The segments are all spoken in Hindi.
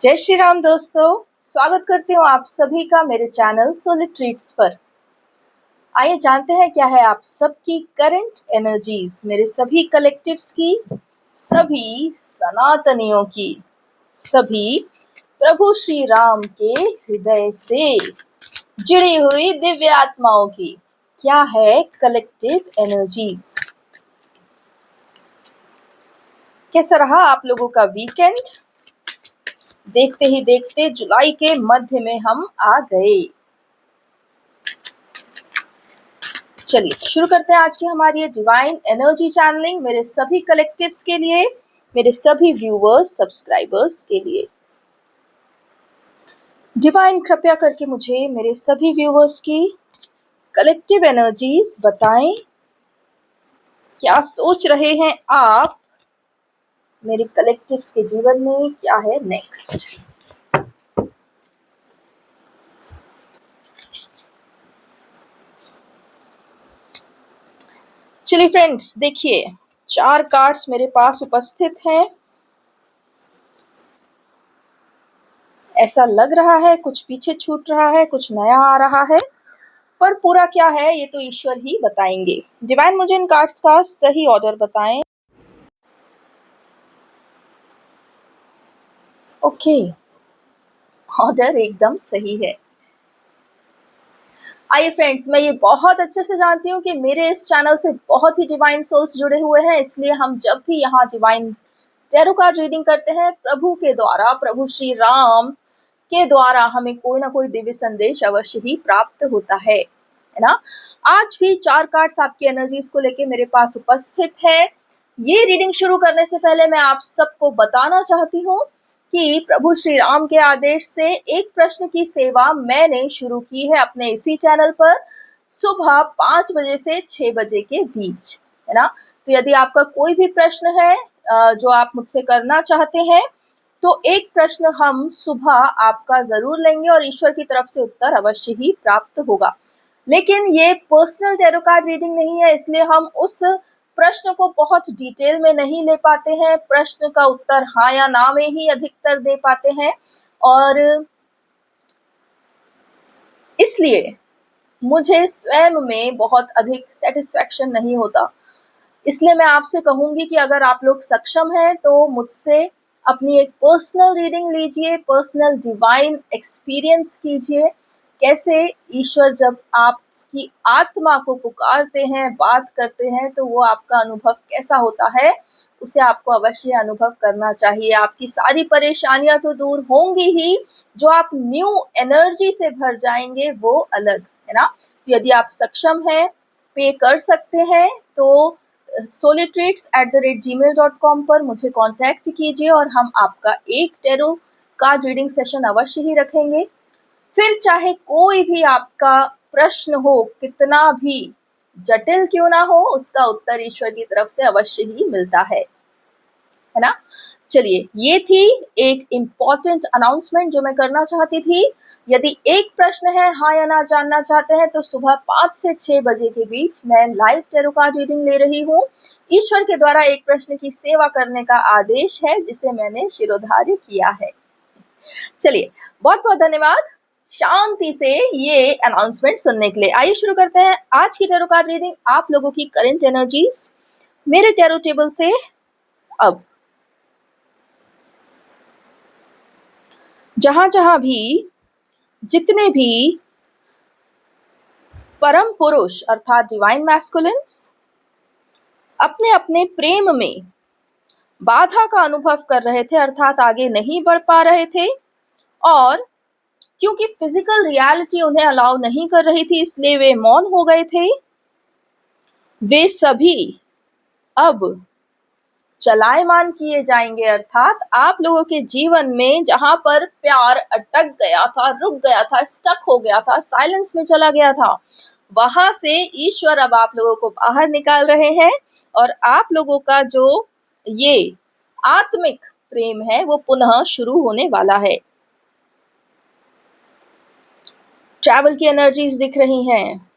जय श्री राम दोस्तों, स्वागत करती हूँ आप सभी का मेरे चैनल सोलिड ट्रीट्स पर। आइए जानते हैं क्या है आप सबकी करंट एनर्जीज, मेरे सभी कलेक्टिव्स की, सभी सनातनियों की, सभी प्रभु श्री राम के हृदय से जुड़ी हुई दिव्य आत्माओं की। क्या है कलेक्टिव एनर्जीज? कैसा रहा आप लोगों का वीकेंड? देखते ही देखते जुलाई के मध्य में हम आ गए। चलिए शुरू करते हैं आज की हमारी ये डिवाइन एनर्जी चैनलिंग मेरे सभी कलेक्टिव्स के लिए, मेरे सभी व्यूअर्स, सब्सक्राइबर्स के लिए। डिवाइन कृपया करके मुझे मेरे सभी व्यूअर्स की कलेक्टिव एनर्जीज बताएं। क्या सोच रहे हैं आप मेरे कलेक्टिव्स के जीवन में? क्या है नेक्स्ट? चलिए फ्रेंड्स, देखिए 4 कार्ड्स मेरे पास उपस्थित हैं। ऐसा लग रहा है कुछ पीछे छूट रहा है, कुछ नया आ रहा है, पर पूरा क्या है ये तो ईश्वर ही बताएंगे। डिवाइन मुझे इन कार्ड्स का सही ऑर्डर बताएं। ओके, ऑर्डर एकदम सही है। आइए फ्रेंड्स, मैं ये बहुत अच्छे से जानती हूँ कि मेरे इस चैनल से बहुत ही डिवाइन सोल्स जुड़े हुए हैं, इसलिए हम जब भी यहाँ डिवाइन टैरो कार्ड रीडिंग करते हैं, प्रभु के द्वारा, प्रभु श्री राम के द्वारा हमें कोई ना कोई दिव्य संदेश अवश्य ही प्राप्त होता है ना। आज भी 4 कार्ड्स आपकी एनर्जीज को लेके मेरे पास उपस्थित है। ये रीडिंग शुरू करने से पहले मैं आप सबको बताना चाहती हूँ कि प्रभु श्री राम के आदेश से एक प्रश्न की सेवा मैंने शुरू की है अपने इसी चैनल पर, सुबह 5 बजे से 6 बजे के बीच, है ना। तो यदि आपका कोई भी प्रश्न है जो आप मुझसे करना चाहते हैं, तो एक प्रश्न हम सुबह आपका जरूर लेंगे और ईश्वर की तरफ से उत्तर अवश्य ही प्राप्त होगा। लेकिन ये पर्सनल टैरो कार्ड रीडिंग नहीं है, इसलिए हम उस प्रश्न को बहुत डिटेल में नहीं ले पाते हैं। प्रश्न का उत्तर हाँ या ना में ही अधिकतर दे पाते हैं, और इसलिए मुझे स्वयं में बहुत अधिक सेटिस्फैक्शन नहीं होता। इसलिए मैं आपसे कहूंगी कि अगर आप लोग सक्षम हैं तो मुझसे अपनी एक पर्सनल रीडिंग लीजिए, पर्सनल डिवाइन एक्सपीरियंस कीजिए। कैसे ईश्वर जब आपकी आत्मा को पुकारते हैं, बात करते हैं, तो वो आपका अनुभव कैसा होता है, उसे आपको अवश्य अनुभव करना चाहिए। आपकी सारी परेशानियां तो दूर होंगी ही, जो आप न्यू एनर्जी से भर जाएंगे वो अलग, है ना। तो यदि आप सक्षम हैं, पे कर सकते हैं, तो solitreats@gmail.com पर मुझे कांटेक्ट कीजिए और हम आपका एक टैरो कार्ड रीडिंग सेशन अवश्य ही रखेंगे। फिर चाहे कोई भी आपका प्रश्न हो, कितना भी जटिल क्यों ना हो, उसका उत्तर ईश्वर की तरफ से अवश्य ही मिलता है ना। चलिए, ये थी एक इम्पॉर्टेंट अनाउंसमेंट जो मैं करना चाहती थी। यदि एक प्रश्न है, हाँ या ना जानना चाहते हैं, तो सुबह 5 से 6 बजे के बीच मैं लाइव टैरो कार्ड रीडिंग ले रही हूँ। ईश्वर के द्वारा एक प्रश्न की सेवा करने का आदेश है, जिसे मैंने शिरोधार्य किया है। चलिए, बहुत बहुत धन्यवाद शांति से ये अनाउंसमेंट सुनने के लिए। आइए शुरू करते हैं आज की टैरो कार्ड रीडिंग। आप लोगों की करंट एनर्जीज मेरे टैरो टेबल से। अब जहां जहां भी जितने भी परम पुरुष अर्थात डिवाइन मैस्कुलिन्स अपने अपने प्रेम में बाधा का अनुभव कर रहे थे, अर्थात आगे नहीं बढ़ पा रहे थे, और क्योंकि फिजिकल रियलिटी उन्हें अलाउ नहीं कर रही थी, इसलिए वे मौन हो गए थे, वे सभी अब चलायमान किए जाएंगे। अर्थात आप लोगों के जीवन में जहां पर प्यार अटक गया था, रुक गया था, स्टक हो गया था, साइलेंस में चला गया था, वहां से ईश्वर अब आप लोगों को बाहर निकाल रहे हैं, और आप लोगों का जो ये आत्मिक प्रेम है वो पुनः शुरू होने वाला है। ट्रैवल की एनर्जीज दिख रही हैं।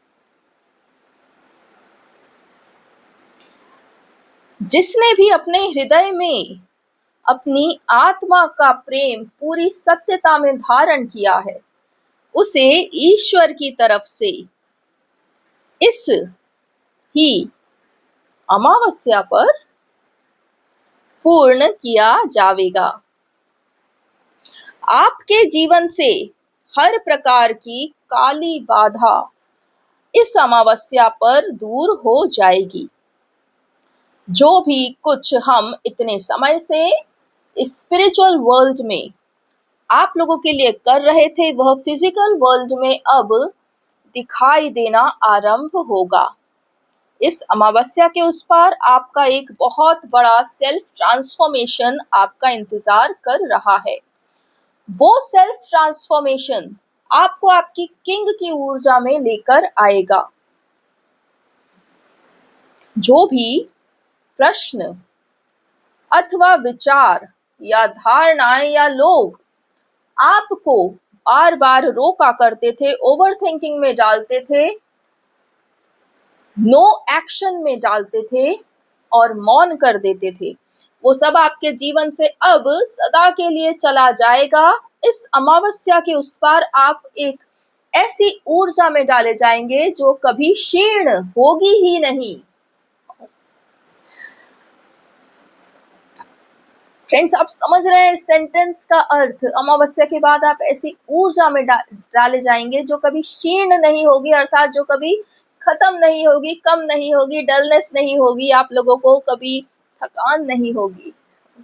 जिसने भी अपने हृदय में अपनी आत्मा का प्रेम पूरी सत्यता में धारण किया है, उसे ईश्वर की तरफ से इस ही अमावस्या पर पूर्ण किया जाएगा। आपके जीवन से हर प्रकार की काली बाधा इस अमावस्या पर दूर हो जाएगी। जो भी कुछ हम इतने समय से स्पिरिचुअल वर्ल्ड में आप लोगों के लिए कर रहे थे, वह फिजिकल वर्ल्ड में अब दिखाई देना आरंभ होगा। इस अमावस्या के उस पार आपका एक बहुत बड़ा सेल्फ ट्रांसफॉर्मेशन आपका इंतजार कर रहा है। वो सेल्फ ट्रांसफॉर्मेशन आपको आपकी किंग की ऊर्जा में लेकर आएगा। जो भी प्रश्न अथवा विचार या धारणाएं या लोग आपको बार बार रोका करते थे, ओवर थिंकिंग में डालते थे, नो एक्शन में डालते थे और मौन कर देते थे, वो सब आपके जीवन से अब सदा के लिए चला जाएगा। इस अमावस्या के उस पार आप एक ऐसी ऊर्जा में डाले जाएंगे जो कभी क्षीण होगी ही नहीं। फ्रेंड्स, आप समझ रहे हैं इस सेंटेंस का अर्थ? अमावस्या के बाद आप ऐसी ऊर्जा में डाले जाएंगे जो कभी क्षीण नहीं होगी, अर्थात जो कभी खत्म नहीं होगी, कम नहीं होगी, डलनेस नहीं होगी, आप लोगों को कभी थकान नहीं होगी।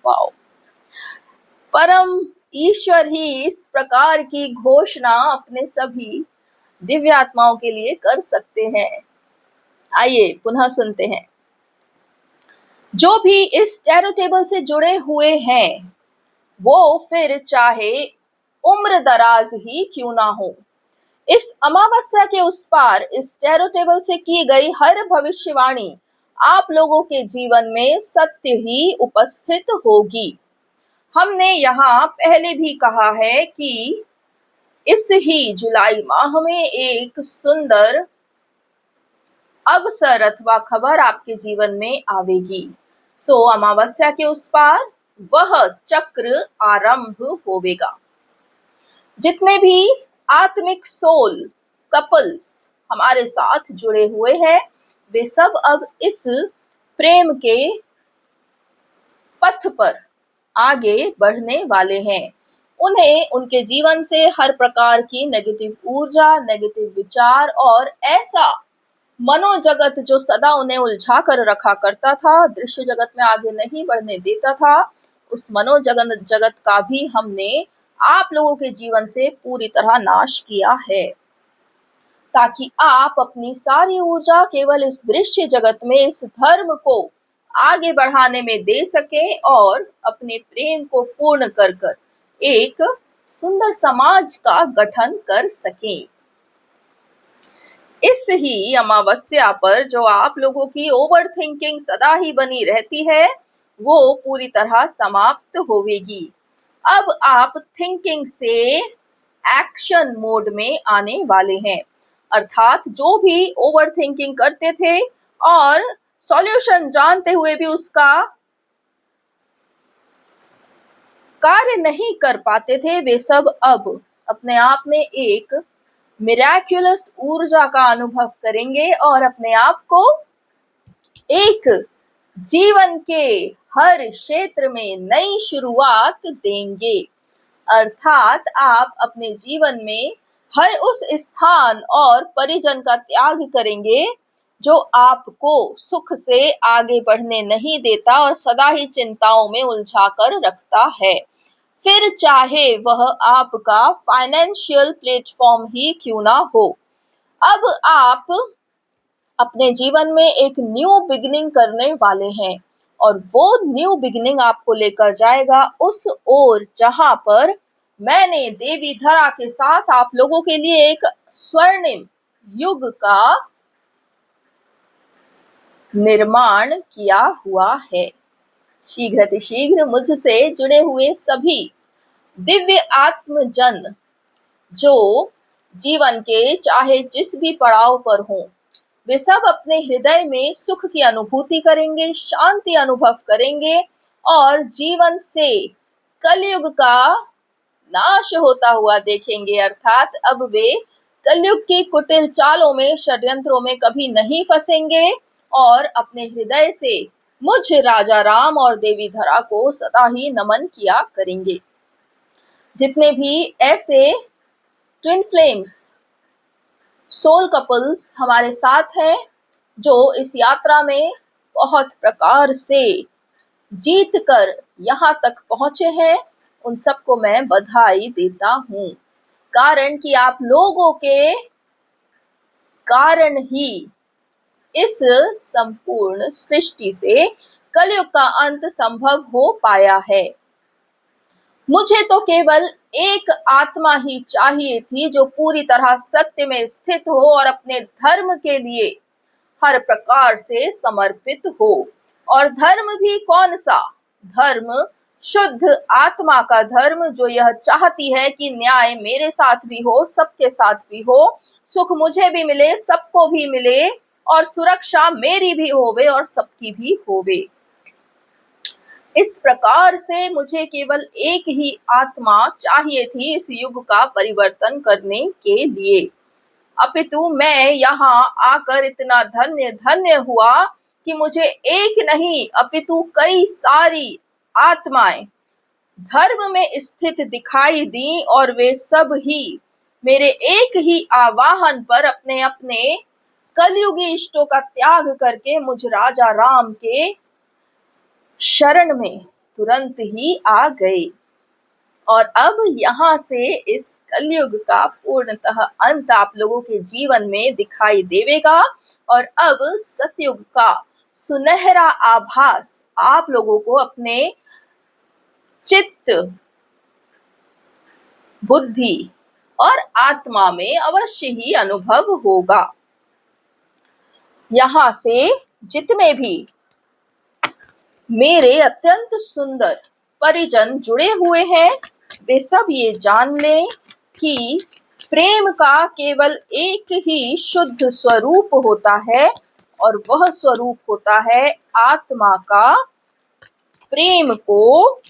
वाओ! परम ईश्वर ही इस प्रकार की घोषणा अपने सभी दिव्य आत्माओं के लिए कर सकते हैं। आइए पुनः सुनते हैं। जो भी इस टैरो टेबल से जुड़े हुए हैं, वो फिर चाहे उम्र दराज ही क्यों ना हो, इस अमावस्या के उस पार इस टैरो टेबल से की गई हर भविष्यवाणी आप लोगों के जीवन में सत्य ही उपस्थित होगी। हमने यहाँ पहले भी कहा है कि इस ही जुलाई माह में एक सुंदर अवसर अथवा खबर आपके जीवन में आवेगी। सो अमावस्या के उस पार वह चक्र आरंभ होवेगा। जितने भी आत्मिक सोल कपल्स हमारे साथ जुड़े हुए हैं, वे सब अब इस प्रेम के पथ पर आगे बढ़ने वाले हैं। उन्हें उनके जीवन से हर प्रकार की नेगेटिव ऊर्जा, नेगेटिव विचार और ऐसा मनोजगत जो सदा उन्हें उलझा कर रखा करता था, दृश्य जगत में आगे नहीं बढ़ने देता था, उस मनोजगत का भी हमने आप लोगों के जीवन से पूरी तरह नाश किया है, ताकि आप अपनी सारी ऊर्जा केवल इस दृश्य जगत में इस धर्म को आगे बढ़ाने में दे सकें और अपने प्रेम को पूर्ण कर कर एक सुंदर समाज का गठन कर सकें। इस ही अमावस्या पर जो आप लोगों की ओवर थिंकिंग सदा ही बनी रहती है, वो पूरी तरह समाप्त होवेगी। अब आप थिंकिंग से एक्शन मोड में आने वाले हैं, अर्थात जो भी ओवर थिंकिंग करते थे और सॉल्यूशन जानते हुए भी उसका कार्य नहीं कर पाते थे, वे सब अब अपने आप में एक मिराक्युलस ऊर्जा का अनुभव करेंगे और अपने आप को एक जीवन के हर क्षेत्र में नई शुरुआत देंगे। अर्थात आप अपने जीवन में हर उस स्थान और परिजन का त्याग करेंगे जो आपको सुख से आगे बढ़ने नहीं देता और सदा ही चिंताओं में उलझा कर रखता है, फिर चाहे वह आपका फाइनेंशियल प्लेटफॉर्म ही क्यों ना हो। अब आप अपने जीवन में एक न्यू बिगिनिंग करने वाले हैं और वो न्यू बिगिनिंग आपको लेकर जाएगा उस ओर जहां पर मैंने देवी धरा के साथ आप लोगों के लिए एक स्वर्णिम युग का निर्माण किया हुआ है। शीघ्र मुझसे जुड़े हुए सभी दिव्य आत्मजन जो जीवन के चाहे जिस भी पड़ाव पर हों, वे सब अपने हृदय में सुख की अनुभूति करेंगे, शांति अनुभव करेंगे और जीवन से कलयुग का नाश होता हुआ देखेंगे। अर्थात अब वे कलयुग की कुटिल चालों में, षड्यंत्रों में कभी नहीं फंसेंगे और अपने हृदय से मुझ राजा राम और देवी धरा को सदा ही नमन किया करेंगे। जितने भी ऐसे ट्विन फ्लेम्स, सोल कपल्स हमारे साथ हैं, जो इस यात्रा में बहुत प्रकार से जीत कर यहाँ तक पहुंचे हैं, उन सबको मैं बधाई देता हूँ। कारण कि आप लोगों के कारण ही इस संपूर्ण सृष्टि से कलयुग का अंत संभव हो पाया है। मुझे तो केवल एक आत्मा ही चाहिए थी जो पूरी तरह सत्य में स्थित हो और अपने धर्म के लिए हर प्रकार से समर्पित हो। और धर्म भी कौन सा? धर्म शुद्ध आत्मा का धर्म, जो यह चाहती है कि न्याय मेरे साथ भी हो, सबके साथ भी हो, सुख मुझे भी मिले, सबको भी मिले, और सुरक्षा मेरी भी होवे और सबकी भी होवे। इस प्रकार से मुझे केवल एक ही आत्मा चाहिए थी इस युग का परिवर्तन करने के लिए। अपितु मैं यहाँ आकर इतना धन्य धन्य हुआ कि मुझे एक नहीं अपितु कई सारी आत्माएं धर्म में स्थित दिखाई दी, और वे सब ही मेरे एक ही आवाहन पर अपने अपने कलयुगी इष्टों का त्याग करके मुझ राजा राम के शरण में तुरंत ही आ गए। और अब यहाँ से इस कलयुग का पूर्णतः अंत आप लोगों के जीवन में दिखाई देवेगा, और अब सतयुग का सुनहरा आभास आप लोगों को अपने चित्त, बुद्धि और आत्मा में अवश्य ही अनुभव होगा। यहाँ से जितने भी मेरे अत्यंत सुंदर परिजन जुड़े हुए हैं, वे सब ये जान लें कि प्रेम का केवल एक ही शुद्ध स्वरूप होता है, और वह स्वरूप होता है आत्मा का प्रेम को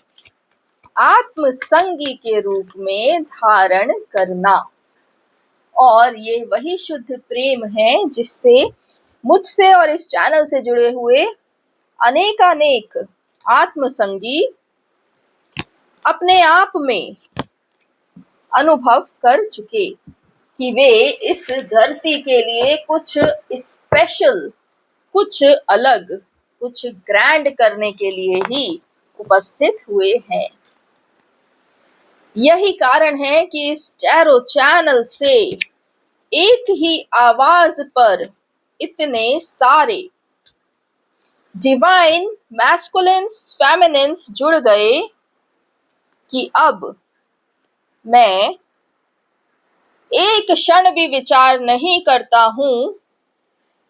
आत्मसंगी के रूप में धारण करना। और ये वही शुद्ध प्रेम है जिससे मुझसे और इस चैनल से जुड़े हुए अनेकानेक आत्मसंगी अपने आप में अनुभव कर चुके कि वे इस धरती के लिए कुछ स्पेशल, कुछ अलग, कुछ ग्रैंड करने के लिए ही उपस्थित हुए हैं। यही कारण है कि इस टैरो चैनल से एक ही आवाज पर इतने सारे डिवाइन मैस्कुलिन्स, फेमिनिन्स जुड़ गए कि अब मैं एक क्षण भी विचार नहीं करता हूं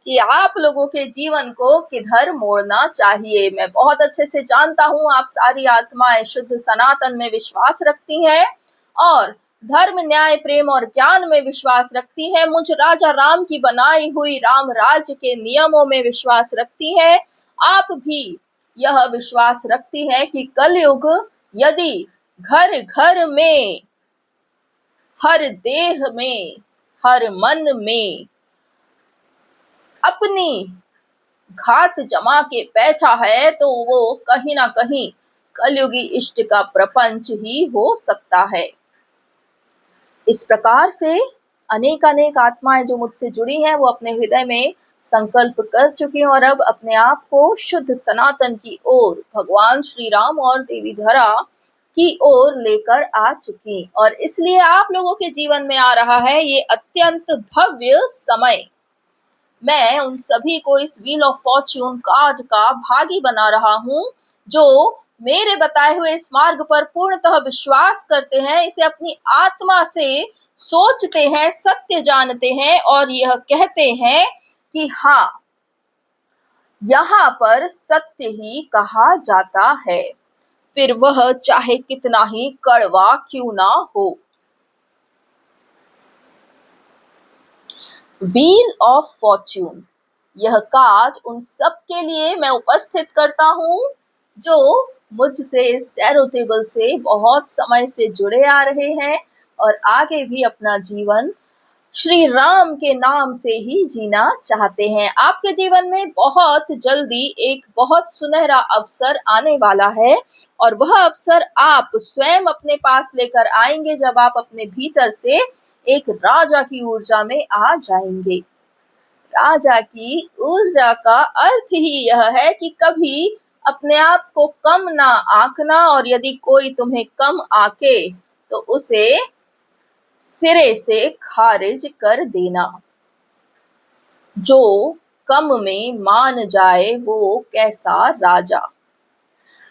कि आप लोगों के जीवन को किधर मोड़ना चाहिए। मैं बहुत अच्छे से जानता हूं आप सारी आत्माएं शुद्ध सनातन में विश्वास रखती हैं और धर्म, न्याय, प्रेम और ज्ञान में विश्वास रखती हैं। मुझ राजा राम की बनाई हुई राम राज्य के नियमों में विश्वास रखती है। आप भी यह विश्वास रखती है कि कलयुग यदि घर घर में, हर देह में, हर मन में अपनी घात जमा के बैठा है, तो वो कहीं ना कहीं कलयुगी इष्ट का प्रपंच ही हो सकता है। इस प्रकार से अनेक आत्माएं जो मुझसे जुड़ी हैं, वो अपने हृदय में संकल्प कर चुकी हैं और अब अपने आप को शुद्ध सनातन की ओर, भगवान श्री राम और देवी धरा की ओर लेकर आ चुकी। और इसलिए आप लोगों के जीवन में आ रहा है ये अत्यंत भव्य समय। मैं उन सभी को इस व्हील ऑफ फॉर्च्यून कार्ड का भागी बना रहा हूं, जो मेरे बताए हुए इस मार्ग पर पूर्णतः विश्वास करते हैं, इसे अपनी आत्मा से सोचते हैं, सत्य जानते हैं और यह कहते हैं कि हाँ, यहाँ पर सत्य ही कहा जाता है, फिर वह चाहे कितना ही कड़वा क्यों ना हो। व्हील ऑफ फॉर्च्यून, यह कार्ड उन सब के लिए मैं उपस्थित करता हूँ जो मुझसे इस टैरो टेबल से बहुत समय से जुड़े आ रहे हैं और आगे भी अपना जीवन श्री राम के नाम से ही जीना चाहते हैं। आपके जीवन में बहुत जल्दी एक बहुत सुनहरा अवसर आने वाला है और वह अवसर आप स्वयं अपने पास लेकर आएंगे जब आप अपने भीतर से एक राजा की ऊर्जा में आ जाएंगे। राजा की ऊर्जा का अर्थ ही यह है कि कभी अपने आप को कम ना आंकना और यदि कोई तुम्हें कम आके तो उसे सिरे से खारिज कर देना। जो कम में मान जाए वो कैसा राजा।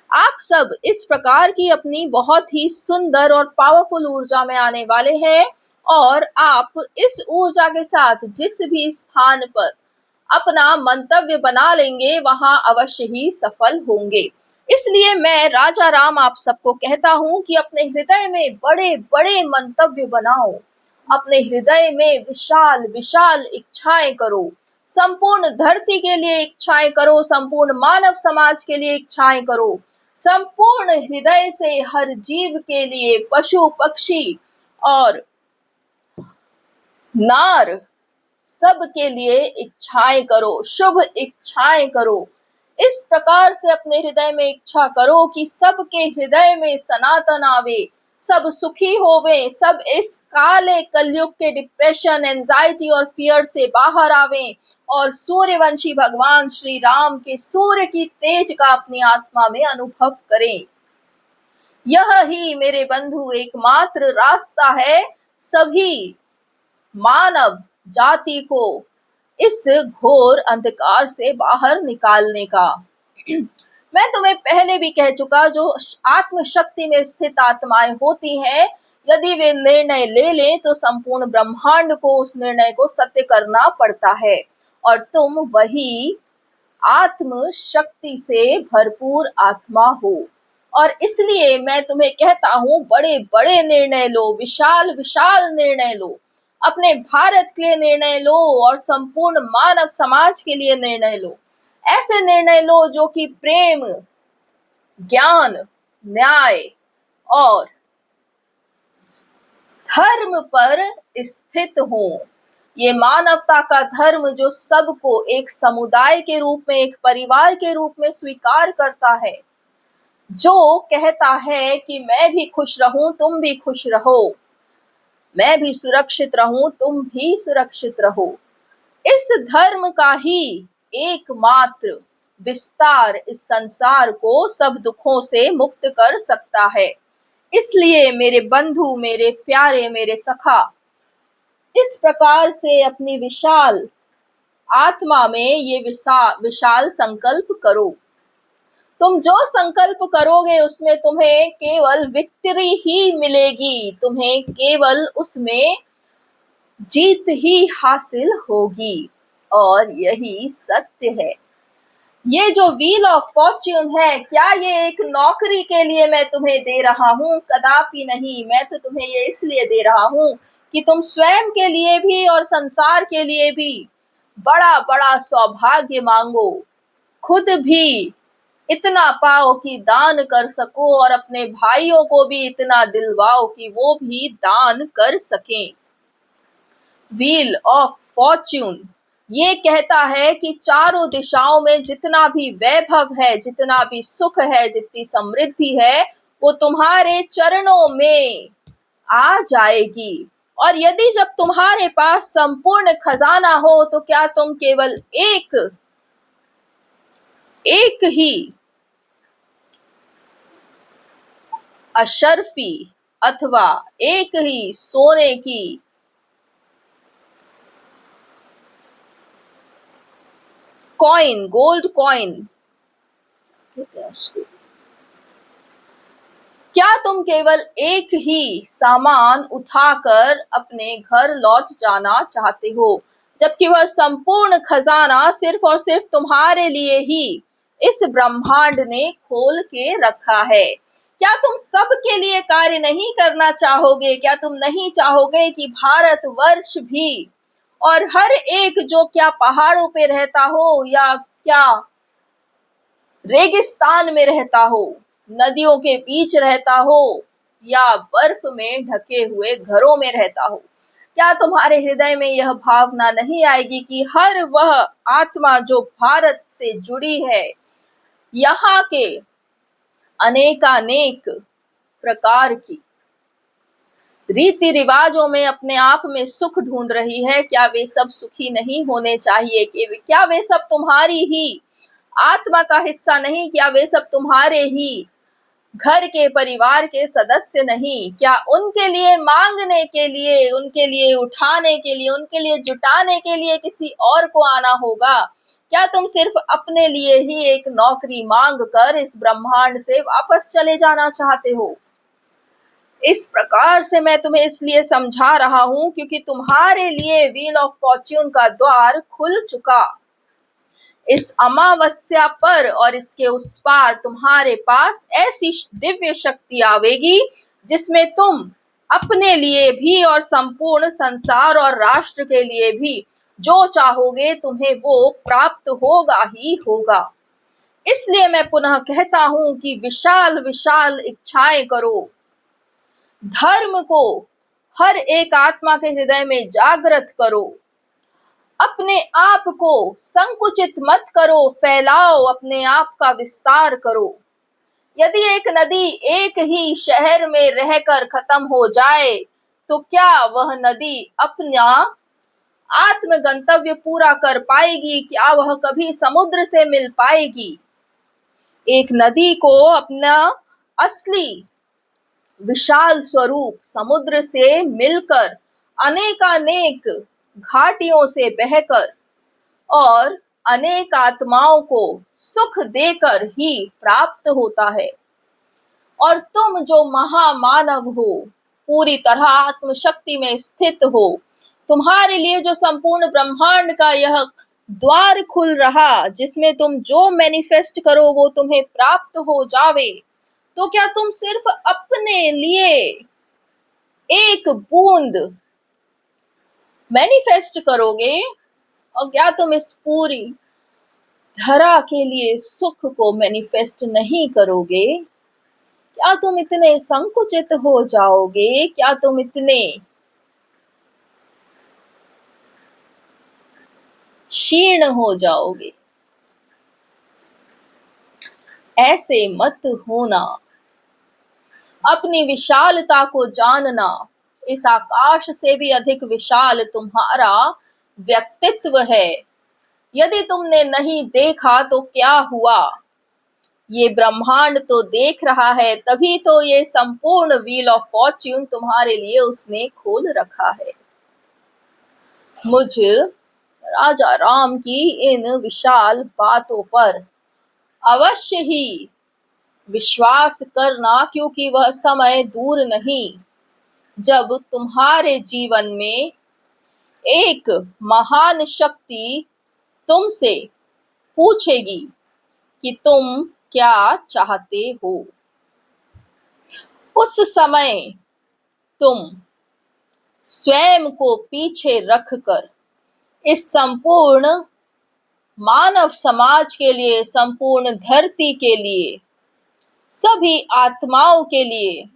आप सब इस प्रकार की अपनी बहुत ही सुंदर और पावरफुल ऊर्जा में आने वाले हैं और आप इस ऊर्जा के साथ जिस भी स्थान पर अपना मंतव्य बना लेंगे वहां अवश्य ही सफल होंगे। इसलिए मैं राजा राम आप सबको कहता हूं कि अपने हृदय में बड़े बड़े मंतव्य बनाओ, अपने हृदय में विशाल विशाल इच्छाएं करो, संपूर्ण धरती के लिए इच्छाएं करो, संपूर्ण मानव समाज के लिए इच्छाएं करो, संपूर्ण हृदय से हर जीव के लिए, पशु पक्षी और नार सब के लिए इच्छाएं करो, शुभ इच्छाएं करो। इस प्रकार से अपने हृदय में इच्छा करो कि सबके हृदय में सनातन आवे, सब सुखी होवे, सब इस काले कलयुग के डिप्रेशन, एंजाइटी और फियर से बाहर आवे और सूर्यवंशी भगवान श्री राम के सूर्य की तेज का अपनी आत्मा में अनुभव करें। यह ही मेरे बंधु एकमात्र रास्ता है सभी मानव जाति को इस घोर अंधकार से बाहर निकालने का। मैं तुम्हें पहले भी कह चुका, जो आत्मशक्ति में स्थित आत्माएं होती हैं, यदि वे निर्णय ले लें तो संपूर्ण ब्रह्मांड को उस निर्णय को सत्य करना पड़ता है और तुम वही आत्म शक्ति से भरपूर आत्मा हो। और इसलिए मैं तुम्हें कहता हूं, बड़े बड़े निर्णय लो, विशाल विशाल निर्णय लो, अपने भारत के लिए निर्णय लो और संपूर्ण मानव समाज के लिए निर्णय लो। ऐसे निर्णय लो जो कि प्रेम, ज्ञान, न्याय और धर्म पर स्थित हो। ये मानवता का धर्म जो सबको एक समुदाय के रूप में, एक परिवार के रूप में स्वीकार करता है, जो कहता है कि मैं भी खुश रहूं तुम भी खुश रहो, मैं भी सुरक्षित रहूं तुम भी सुरक्षित रहो। इस धर्म का ही एकमात्र विस्तार इस संसार को सब दुखों से मुक्त कर सकता है। इसलिए मेरे बंधु, मेरे प्यारे, मेरे सखा, इस प्रकार से अपनी विशाल आत्मा में ये विशाल संकल्प करो। तुम जो संकल्प करोगे उसमें तुम्हें केवल विक्ट्री ही मिलेगी, तुम्हें केवल उसमें जीत ही हासिल होगी और यही सत्य है। ये जो व्हील ऑफ फॉर्च्यून है, क्या ये एक नौकरी के लिए मैं तुम्हें दे रहा हूं? कदापि नहीं। मैं तो तुम्हें ये इसलिए दे रहा हूं कि तुम स्वयं के लिए भी और संसार के लिए भी बड़ा बड़ा सौभाग्य मांगो, खुद भी इतना पाओ कि दान कर सको और अपने भाइयों को भी इतना दिलवाओ कि वो भी दान कर सकें। व्हील ऑफ फॉर्च्यून ये कहता है कि चारों दिशाओं में जितना भी वैभव है, जितना भी सुख है, जितनी समृद्धि है, वो तुम्हारे चरणों में आ जाएगी। और यदि जब तुम्हारे पास संपूर्ण खजाना हो तो क्या तुम केवल एक ही अशर्फी अथवा एक ही सोने की कॉइन, गोल्ड कॉइन, क्या तुम केवल एक ही सामान उठाकर अपने घर लौट जाना चाहते हो, जबकि वह संपूर्ण खजाना सिर्फ और सिर्फ तुम्हारे लिए ही इस ब्रह्मांड ने खोल के रखा है? क्या तुम सबके लिए कार्य नहीं करना चाहोगे? क्या तुम नहीं चाहोगे कि भारतवर्ष भी और हर एक, जो क्या पहाड़ों पे रहता हो या क्या रेगिस्तान में रहता हो, नदियों के बीच रहता हो या बर्फ में ढके हुए घरों में रहता हो, क्या तुम्हारे हृदय में यह भावना नहीं आएगी कि हर वह आत्मा जो भारत से जुड़ी है, यहाँ के अनेकानेक प्रकार की रीति रिवाजों में अपने आप में सुख ढूंढ रही है, क्या वे सब सुखी नहीं होने चाहिए? कि क्या वे सब तुम्हारी ही आत्मा का हिस्सा नहीं? क्या वे सब तुम्हारे ही घर के परिवार के सदस्य नहीं? क्या उनके लिए मांगने के लिए, उनके लिए उठाने के लिए, उनके लिए जुटाने के लिए किसी और को आना होगा? क्या तुम सिर्फ अपने लिए ही एक नौकरी मांग कर इस ब्रह्मांड से वापस चले जाना चाहते हो? इस प्रकार से मैं तुम्हें इसलिए समझा रहा हूं क्योंकि तुम्हारे लिए व्हील ऑफ फॉर्च्यून का द्वार खुल चुका। इस अमावस्या पर और इसके उस पार तुम्हारे पास ऐसी दिव्य शक्ति आवेगी जिसमें तुम अपने लिए भी और संपूर्ण संसार और राष्ट्र के लिए भी जो चाहोगे तुम्हें वो प्राप्त होगा ही होगा। इसलिए मैं पुनः कहता हूं कि विशाल विशाल इच्छाएं करो, धर्म को हर एक आत्मा के हृदय में जागृत करो, अपने आप को संकुचित मत करो, फैलाओ, अपने आप का विस्तार करो। यदि एक नदी एक ही शहर में रहकर खत्म हो जाए तो क्या वह नदी अपना आत्म गंतव्य पूरा कर पाएगी? क्या वह कभी समुद्र से मिल पाएगी? एक नदी को अपना असली विशाल स्वरूप समुद्र से मिलकर अनेकानेक घाटियों से बहकर और अनेक आत्माओं को सुख देकर ही प्राप्त होता है। और तुम जो महामानव हो, पूरी तरह आत्मशक्ति में स्थित हो, तुम्हारे लिए जो संपूर्ण ब्रह्मांड का यह द्वार खुल रहा जिसमें तुम जो मैनिफेस्ट करो वो तुम्हें प्राप्त हो जावे, तो क्या तुम सिर्फ अपने लिए एक बूंद मैनिफेस्ट करोगे और क्या तुम इस पूरी धरा के लिए सुख को मैनिफेस्ट नहीं करोगे? क्या तुम इतने संकुचित हो जाओगे? क्या तुम इतने क्षीण हो जाओगे? ऐसे मत होना। अपनी विशालता को जानना। इस आकाश से भी अधिक विशाल तुम्हारा व्यक्तित्व है। यदि तुमने नहीं देखा तो क्या हुआ? ये ब्रह्मांड तो देख रहा है, तभी तो ये संपूर्ण व्हील ऑफ फॉर्च्यून तुम्हारे लिए उसने खोल रखा है। मुझ राजा राम की इन विशाल बातों पर अवश्य ही विश्वास करना, क्योंकि वह समय दूर नहीं जब तुम्हारे जीवन में एक महान शक्ति तुमसे पूछेगी कि तुम क्या चाहते हो। उस समय तुम स्वयं को पीछे रखकर इस संपूर्ण मानव समाज के लिए, संपूर्ण धरती के लिए, सभी आत्माओं के लिए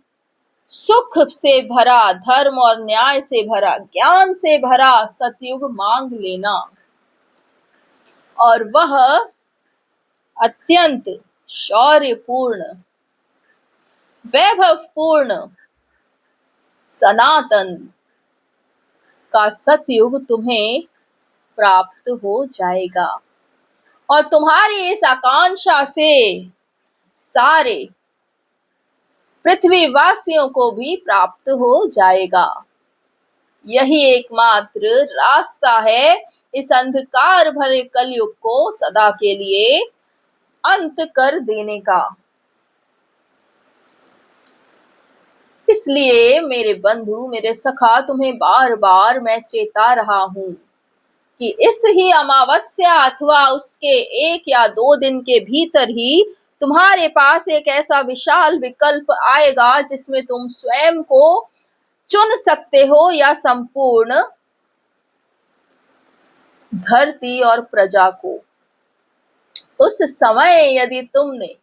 सुख से भरा, धर्म और न्याय से भरा, ज्ञान से भरा सतयुग मांग लेना। और वह अत्यंत शौर्यपूर्ण, वैभवपूर्ण, सनातन का सतयुग तुम्हें प्राप्त हो जाएगा। और तुम्हारी इस आकांक्षा से सारे पृथ्वीवासियों को भी प्राप्त हो जाएगा। यही एकमात्र रास्ता है इस अंधकार भरे कलयुग को सदा के लिए अंत कर देने का। इसलिए मेरे बंधु, मेरे सखा, तुम्हें बार बार मैं चेता रहा हूं कि इस ही अमावस्या अथवा उसके 1 या 2 दिन के भीतर ही तुम्हारे पास एक ऐसा विशाल विकल्प आएगा जिसमें तुम स्वयं को चुन सकते हो या संपूर्ण धरती और प्रजा को। उस समय यदि तुमने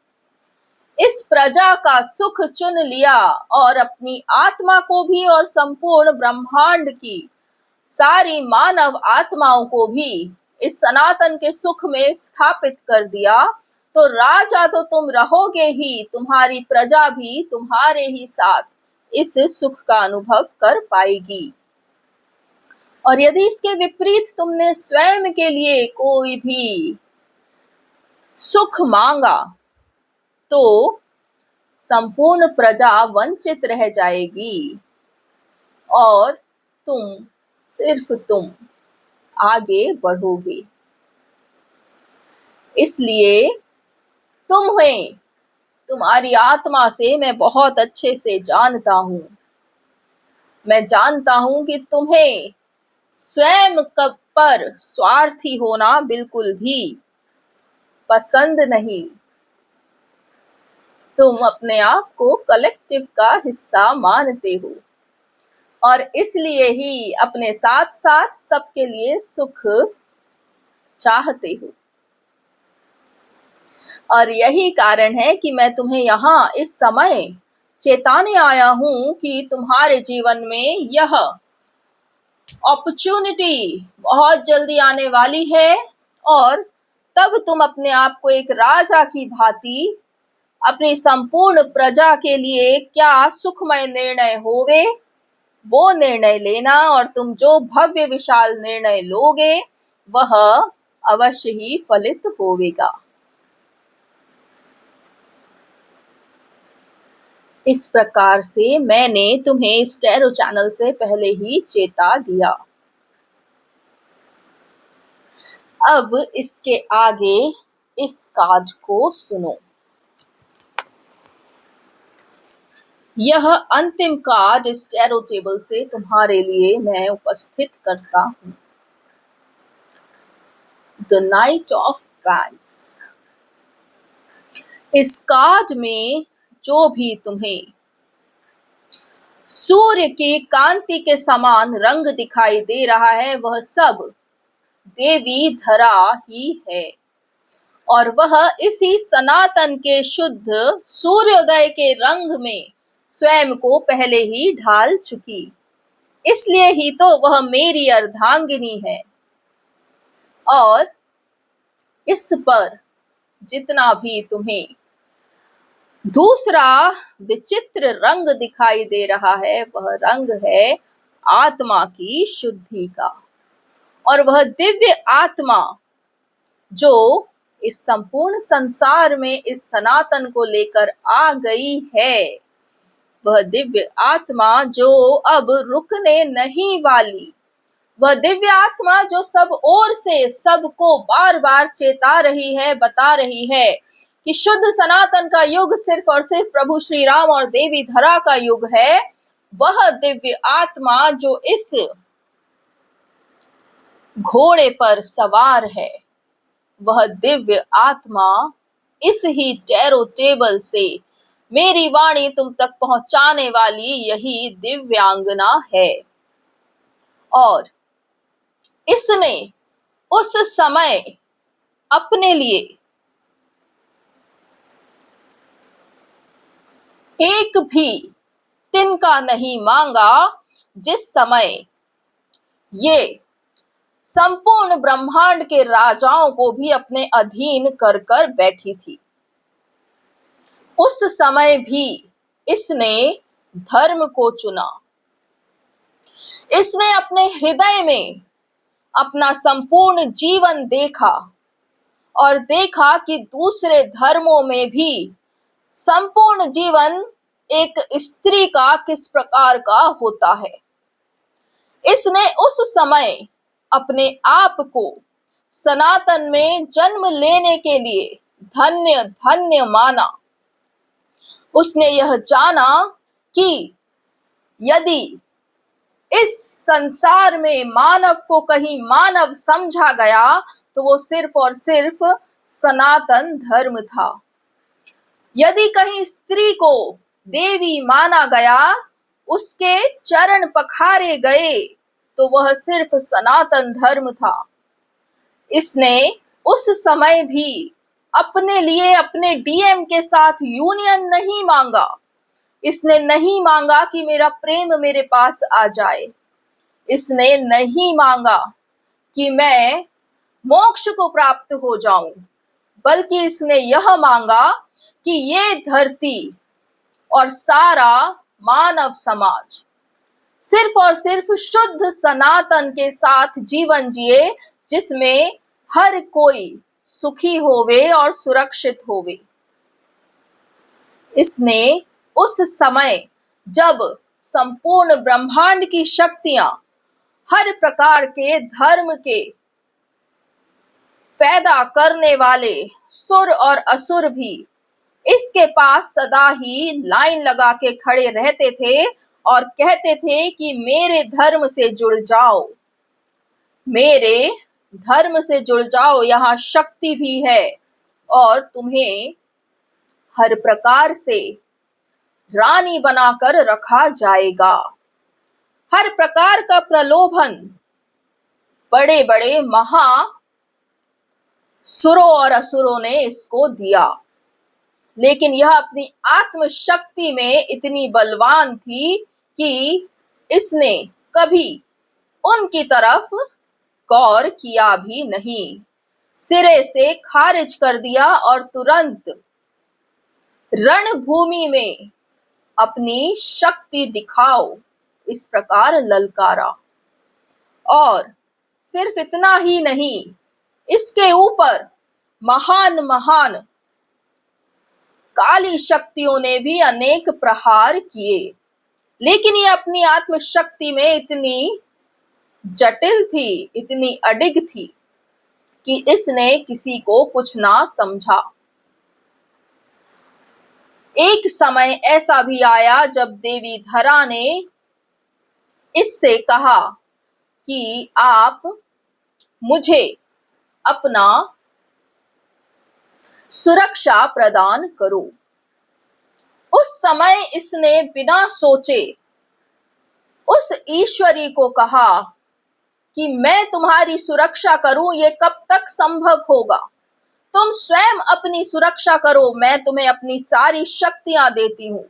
इस प्रजा का सुख चुन लिया और अपनी आत्मा को भी और संपूर्ण ब्रह्मांड की सारी मानव आत्माओं को भी इस सनातन के सुख में स्थापित कर दिया, तो राजा तो तुम रहोगे ही, तुम्हारी प्रजा भी तुम्हारे ही साथ इस सुख का अनुभव कर पाएगी। और यदि इसके विपरीत तुमने स्वयं के लिए कोई भी सुख मांगा तो संपूर्ण प्रजा वंचित रह जाएगी और सिर्फ तुम आगे बढ़ोगे। इसलिए तुम्हारी आत्मा से मैं बहुत अच्छे से जानता हूं। मैं जानता हूं कि तुम्हें स्वयं पर स्वार्थी होना बिल्कुल भी पसंद नहीं। तुम अपने आप को कलेक्टिव का हिस्सा मानते हो और इसलिए ही अपने साथ साथ सबके लिए सुख चाहते हो। और यही कारण है कि मैं तुम्हें यहाँ इस समय चेताने आया हूं कि तुम्हारे जीवन में यह अपॉर्चुनिटी बहुत जल्दी आने वाली है और तब तुम अपने आप को एक राजा की भांति अपनी संपूर्ण प्रजा के लिए क्या सुखमय निर्णय होवे वो निर्णय लेना, और तुम जो भव्य विशाल निर्णय लोगे वह अवश्य ही फलित होवेगा। इस प्रकार से मैंने तुम्हें इस टैरो चैनल से पहले ही चेता दिया। अब इसके आगे इस कार्ड को सुनो। यह अंतिम कार्ड इस टैरो टेबल से तुम्हारे लिए मैं उपस्थित करता हूं। The night of wands. इस कार्ड में जो भी तुम्हें सूर्य की कांति के समान रंग दिखाई दे रहा है वह सब देवी धरा ही है और वह इसी सनातन के शुद्ध सूर्योदय के रंग में स्वयं को पहले ही ढाल चुकी। इसलिए ही तो वह मेरी अर्धांगिनी है और इस पर जितना भी तुम्हें दूसरा विचित्र रंग दिखाई दे रहा है वह रंग है आत्मा की शुद्धि का। और वह दिव्य आत्मा जो इस संपूर्ण संसार में इस सनातन को लेकर आ गई है, वह दिव्य आत्मा जो अब रुकने नहीं वाली, वह दिव्य आत्मा जो सब ओर से सबको बार बार चेता रही है, बता रही है कि शुद्ध सनातन का युग सिर्फ और सिर्फ प्रभु श्री राम और देवी धरा का युग है, वह दिव्य आत्मा जो इस घोड़े पर सवार है, वह दिव्य आत्मा इस ही टैरो टेबल से मेरी वाणी तुम तक पहुंचाने वाली यही दिव्यांगना है। और इसने उस समय अपने लिए एक भी तिनका नहीं मांगा जिस समय ये संपूर्ण ब्रह्मांड के राजाओं को भी अपने अधीन कर कर बैठी थी। उस समय भी इसने धर्म को चुना। इसने अपने हृदय में अपना संपूर्ण जीवन देखा और देखा कि दूसरे धर्मों में भी संपूर्ण जीवन एक स्त्री का किस प्रकार का होता है। इसने उस समय अपने आप को सनातन में जन्म लेने के लिए धन्य धन्य माना। उसने यह जाना कि यदि इस संसार में मानव को कहीं मानव समझा गया तो वो सिर्फ और सिर्फ सनातन धर्म था। यदि कहीं स्त्री को देवी माना गया, उसके चरण पखारे गए, तो वह सिर्फ सनातन धर्म था। इसने उस समय भी अपने लिए अपने डीएम के साथ यूनियन नहीं मांगा। इसने नहीं मांगा कि मेरा प्रेम मेरे पास आ जाए। इसने नहीं मांगा कि मैं मोक्ष को प्राप्त हो जाऊं, बल्कि इसने यह मांगा कि ये धरती और सारा मानव समाज सिर्फ और सिर्फ शुद्ध सनातन के साथ जीवन जिए, जिसमें हर कोई सुखी होवे और सुरक्षित होवे। इसने उस समय जब संपूर्ण ब्रह्मांड की शक्तियां, हर प्रकार के धर्म के पैदा करने वाले सुर और असुर भी इसके पास सदा ही लाइन लगा के खड़े रहते थे और कहते थे कि मेरे धर्म से जुड़ जाओ, मेरे धर्म से जुड़ जाओ, यहाँ शक्ति भी है और तुम्हें हर प्रकार से रानी बनाकर रखा जाएगा। हर प्रकार का प्रलोभन बड़े बड़े महा सुरों और असुरों ने इसको दिया, लेकिन यह अपनी आत्मशक्ति में इतनी बलवान थी कि इसने कभी उनकी तरफ गौर किया भी नहीं, सिरे से खारिज कर दिया और तुरंत रणभूमि में अपनी शक्ति दिखाओ इस प्रकार ललकारा। और सिर्फ इतना ही नहीं, इसके ऊपर महान महान काली शक्तियों ने भी अनेक प्रहार किए, लेकिन ये अपनी आत्मशक्ति में इतनी जटिल थी, इतनी अडिग थी कि इसने किसी को कुछ ना समझा। एक समय ऐसा भी आया जब देवी धरा ने इससे कहा कि आप मुझे अपना सुरक्षा प्रदान करो। उस समय इसने बिना सोचे उस ईश्वरी को कहा कि मैं तुम्हारी सुरक्षा करूं, ये कब तक संभव होगा? तुम स्वयं अपनी सुरक्षा करो, मैं तुम्हें अपनी सारी शक्तियां देती हूं।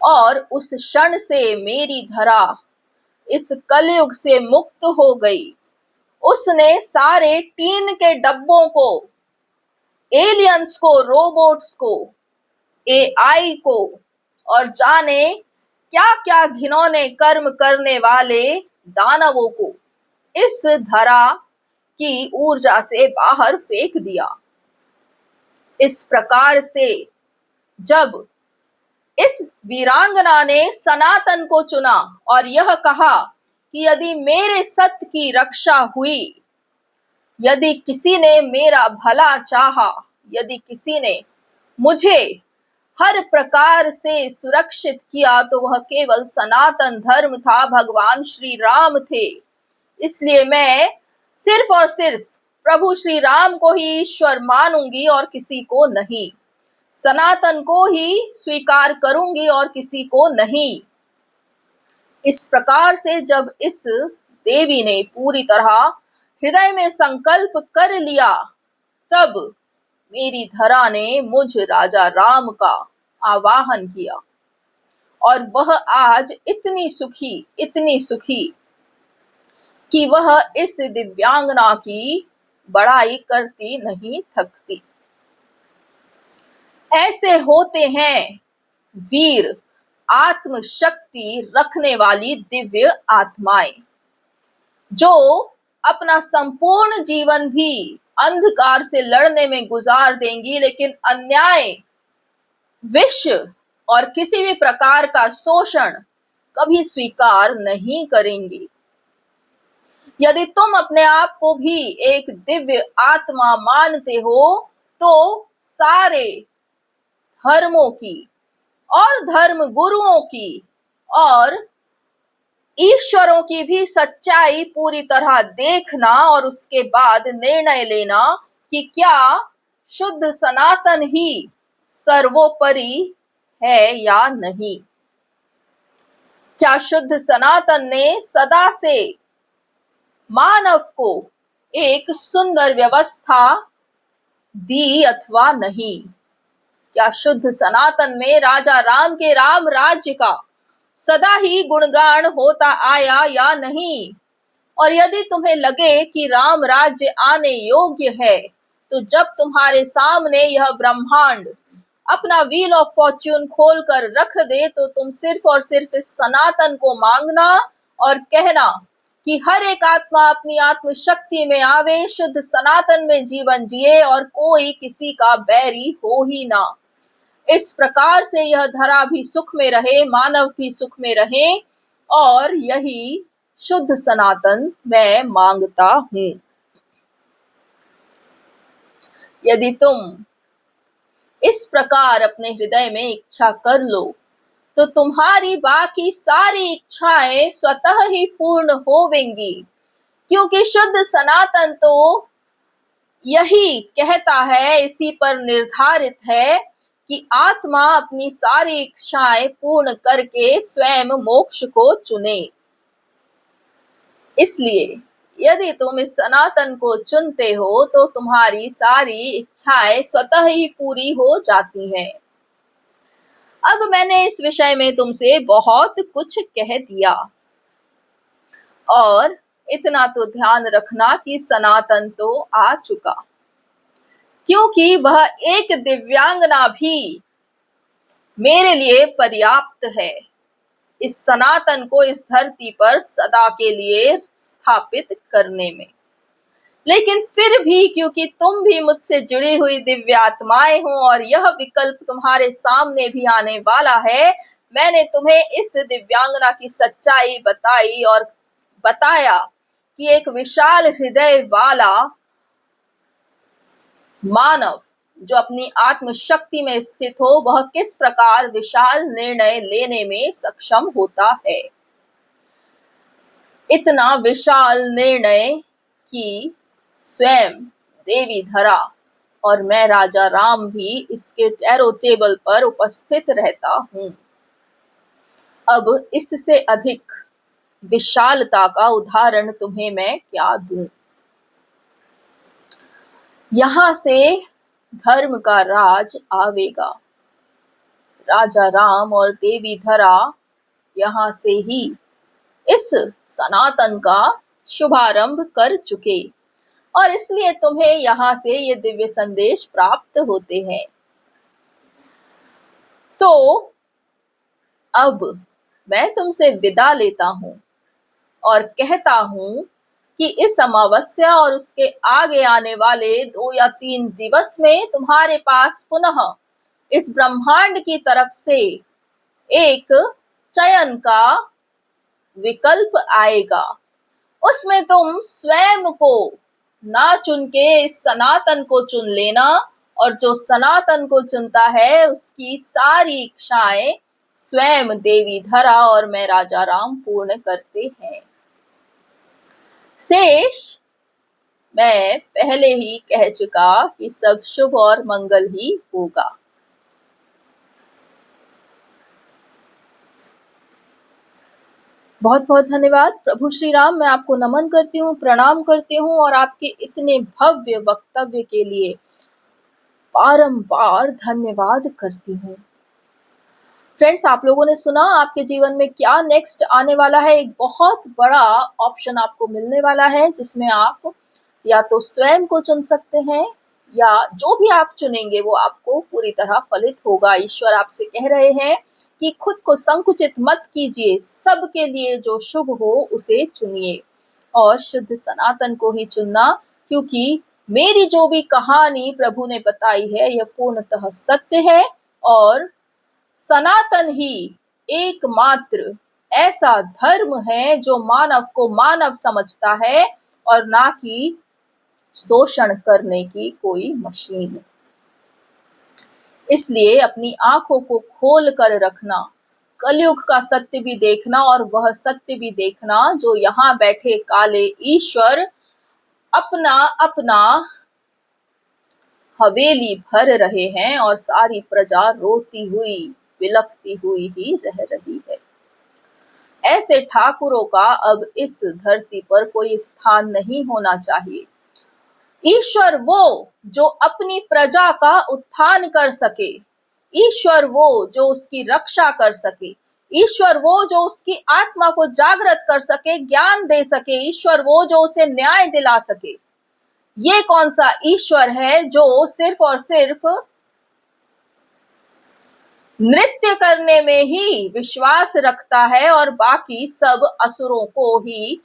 और उस क्षण से मेरी धरा इस कलयुग से मुक्त हो गई। उसने सारे टीन के डब्बों को, एलियंस को, रोबोट्स को, एआई को और जाने क्या क्या घिनौने कर्म करने वाले दानवों को इस धरा की ऊर्जा से बाहर फेंक दिया। इस प्रकार से जब इस वीरांगना ने सनातन को चुना और यह कहा कि यदि मेरे सत्य की रक्षा हुई, यदि किसी ने मेरा भला चाहा, यदि किसी ने मुझे हर प्रकार से सुरक्षित किया, तो वह केवल सनातन धर्म था, भगवान श्री राम थे। इसलिए मैं सिर्फ और सिर्फ प्रभु श्री राम को ही ईश्वर मानूंगी और किसी को नहीं। सनातन को ही स्वीकार करूंगी और किसी को नहीं। इस प्रकार से जब इस देवी ने पूरी तरह हृदय में संकल्प कर लिया, तब मेरी धरा ने मुझ राजा राम का आवाहन किया और वह आज इतनी सुखी कि वह इस दिव्यांगना की बड़ाई करती नहीं थकती। ऐसे होते हैं वीर आत्मशक्ति रखने वाली दिव्य आत्माएं, जो अपना संपूर्ण जीवन भी अंधकार से लड़ने में गुजार देंगी, लेकिन अन्याय, विष और किसी भी प्रकार का शोषण कभी स्वीकार नहीं करेंगी। यदि तुम अपने आप को भी एक दिव्य आत्मा मानते हो, तो सारे धर्मों की और धर्म गुरुओं की और ईश्वरों की भी सच्चाई पूरी तरह देखना और उसके बाद निर्णय लेना कि क्या शुद्ध सनातन ही सर्वोपरि है या नहीं। क्या शुद्ध सनातन ने सदा से मानव को एक सुंदर व्यवस्था दी अथवा नहीं। क्या शुद्ध सनातन में राजा राम के राम राज्य का सदा ही गुणगान होता आया या नहीं? और यदि तुम्हें लगे कि राम राज्य आने योग्य है, तो जब तुम्हारे सामने यह ब्रह्मांड अपना व्हील ऑफ फॉर्च्यून खोल कर रख दे, तो तुम सिर्फ और सिर्फ इस सनातन को मांगना और कहना कि हर एक आत्मा अपनी आत्म शक्ति में आवे, शुद्ध सनातन में जीवन जिए और कोई किसी का बैरी हो ही ना। इस प्रकार से यह धरा भी सुख में रहे, मानव भी सुख में रहे, और यही शुद्ध सनातन मैं मांगता हूं। यदि तुम इस प्रकार अपने हृदय में इच्छा कर लो, तो तुम्हारी बाकी सारी इच्छाएं स्वतः ही पूर्ण होवेंगी, क्योंकि शुद्ध सनातन तो यही कहता है, इसी पर निर्धारित है कि आत्मा अपनी सारी इच्छाएं पूर्ण करके स्वयं मोक्ष को चुने। इसलिए यदि तुम इस सनातन को चुनते हो, तो तुम्हारी सारी इच्छाएं स्वतः ही पूरी हो जाती हैं। अब मैंने इस विषय में तुमसे बहुत कुछ कह दिया, और इतना तो ध्यान रखना कि सनातन तो आ चुका, क्योंकि वह एक दिव्यांगना भी मेरे लिए पर्याप्त है इस सनातन को इस धरती पर सदा के लिए स्थापित करने में। लेकिन फिर भी, क्योंकि तुम भी मुझसे जुड़ी हुई दिव्य आत्माएं हो और यह विकल्प तुम्हारे सामने भी आने वाला है, मैंने तुम्हें इस दिव्यांगना की सच्चाई बताई और बताया कि एक विशाल हृदय वाला मानव जो अपनी आत्म शक्ति में स्थित हो, वह किस प्रकार विशाल निर्णय लेने में सक्षम होता है। इतना विशाल निर्णय कि स्वयं देवी धरा और मैं राजा राम भी इसके टैरो टेबल पर उपस्थित रहता हूं। अब इससे अधिक विशालता का उदाहरण तुम्हें मैं क्या दूं। यहां से धर्म का राज आवेगा। राजा राम और देवी धरा यहां से ही इस सनातन का शुभारंभ कर चुके, और इसलिए तुम्हें यहां से ये दिव्य संदेश प्राप्त होते हैं। तो अब मैं तुमसे विदा लेता हूं और कहता हूं कि इस अमावस्या और उसके आगे आने वाले 2 या 3 दिवस में तुम्हारे पास पुनः इस ब्रह्मांड की तरफ से एक चयन का विकल्प आएगा। उसमें तुम स्वयं को ना चुन के इस सनातन को चुन लेना, और जो सनातन को चुनता है उसकी सारी इच्छाएं स्वयं देवी धरा और मैं राजा राम पूर्ण करते हैं। शेष मैं पहले ही कह चुका कि सब शुभ और मंगल ही होगा। बहुत बहुत धन्यवाद। प्रभु श्री राम, मैं आपको नमन करती हूँ, प्रणाम करती हूँ, और आपके इतने भव्य वक्तव्य के लिए बारंबार धन्यवाद करती हूँ। फ्रेंड्स, आप लोगों ने सुना आपके जीवन में क्या नेक्स्ट आने वाला है। एक बहुत बड़ा ऑप्शन आपको मिलने वाला है, जिसमें आप या तो स्वयं को चुन सकते हैं, या जो भी आप चुनेंगे वो आपको पूरी तरह फलित होगा। ईश्वर आपसे कह रहे हैं कि खुद को संकुचित मत कीजिए, सबके लिए जो शुभ हो उसे चुनिए, और शुद्ध सनातन को ही चुनना, क्योंकि मेरी जो भी कहानी प्रभु ने बताई है यह पूर्णतः सत्य है, और सनातन ही एकमात्र ऐसा धर्म है जो मानव को मानव समझता है, और ना कि शोषण करने की कोई मशीन। इसलिए अपनी आंखों को खोल कर रखना, कलयुग का सत्य भी देखना, और वह सत्य भी देखना जो यहाँ बैठे काले ईश्वर अपना अपना हवेली भर रहे हैं, और सारी प्रजा रोती हुई बिलखती हुई ही रह रही है। ऐसे ठाकुरों का अब इस धरती पर कोई स्थान नहीं होना चाहिए। ईश्वर वो जो अपनी प्रजा का उत्थान कर सके, ईश्वर वो जो उसकी रक्षा कर सके, ईश्वर वो जो उसकी आत्मा को जागृत कर सके, ज्ञान दे सके, ईश्वर वो जो उसे न्याय दिला सके। ये कौन सा ईश्वर है जो सिर्फ और सिर्फ नृत्य करने में ही विश्वास रखता है और बाकी सब असुरों को ही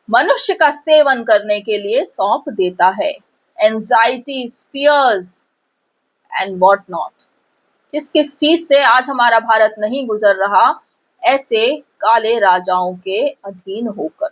मनुष्य का सेवन करने के लिए सौंप देता है। Anxieties, fears and what not. किस किस चीज से आज हमारा भारत नहीं गुजर रहा, ऐसे काले राजाओं के अधीन होकर।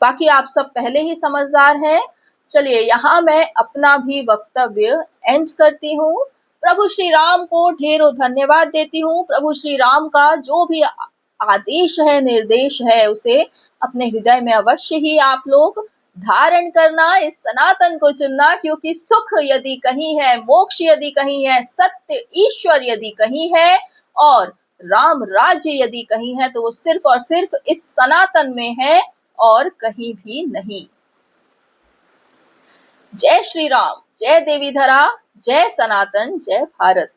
बाकी आप सब पहले ही समझदार हैं। चलिए यहाँ मैं अपना भी वक्तव्य एंड करती हूँ। प्रभु श्री राम को ढेरों धन्यवाद देती हूँ। प्रभु श्री राम का जो भी आदेश है, निर्देश है, उसे अपने हृदय में अवश्य ही आप लोग धारण करना, इस सनातन को चुनना, क्योंकि सुख यदि कहीं है, मोक्ष यदि कहीं है, सत्य ईश्वर यदि कहीं है और राम राज्य यदि कहीं है, तो वो सिर्फ और सिर्फ इस सनातन में है और कहीं भी नहीं। जय श्री राम, जय देवी धरा, जय सनातन, जय भारत।